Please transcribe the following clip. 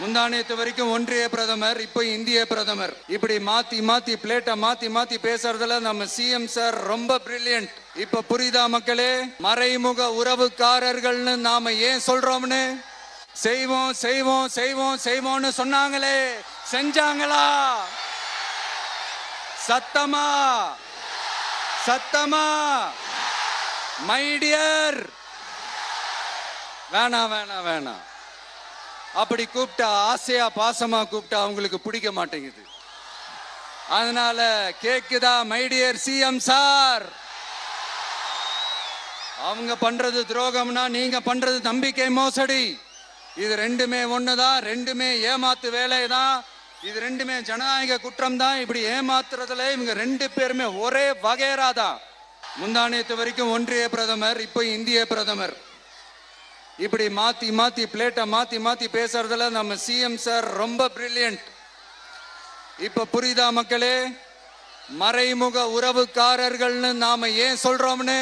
முந்தானேத்து வரைக்கும் ஒன்றிய பிரதமர், இப்ப இந்திய பிரதமர். இப்படி மாத்தி மாத்தி பிளேட்டை மாத்தி மாத்தி பேசுறதுல நம்ம சிஎம் சார் ரொம்ப பிரில்லியன்ட். இப்ப புரியுதா மக்களே? மறைமுக உறவுக்காரர்கள்னு நாம ஏன் சொல்றோம்னு? செய்வோம் செய்வோம் செய்வோம் செய்வோம்னு சொன்னாங்களே, செஞ்சாங்களா? சத்தமா சத்தமா? மை டியர், வேணாம் வேணாம் வேணாம். அப்படி கூப்பிட்டா, ஆசையா பாசமா கூப்பிட்டா அவங்களுக்கு பிடிக்க மாட்டேங்குது. அதனால கேக்குதா மை டியர் சிஎம் சார்? அவங்க பண்றது துரோகம்னா நீங்க பண்றது நம்பிக்கை மோசடி. இது ரெண்டுமே ஒண்ணுதான், ரெண்டுமே ஏமாத்து வேலைதான், இது ரெண்டுமே ஜனநாயக குற்றம் தான். இப்படி ஏமாத்துறதுல இவங்க ரெண்டு பேருமே ஒரே வகைராதான். முந்தானேத்து வரைக்கும் ஒன்றிய பிரதமர், இப்ப இந்திய பிரதமர். இப்படி மாத்தி மாத்தி பிளேட்டை மாத்தி மாத்தி பேசுறதுல நம்ம சிஎம் சார் ரொம்ப பிரில்லியன்ட். இப்ப புரியுதா மக்களே? மறைமுக உறவுக்காரர்கள்னு நாம ஏன் சொல்றோம்னு?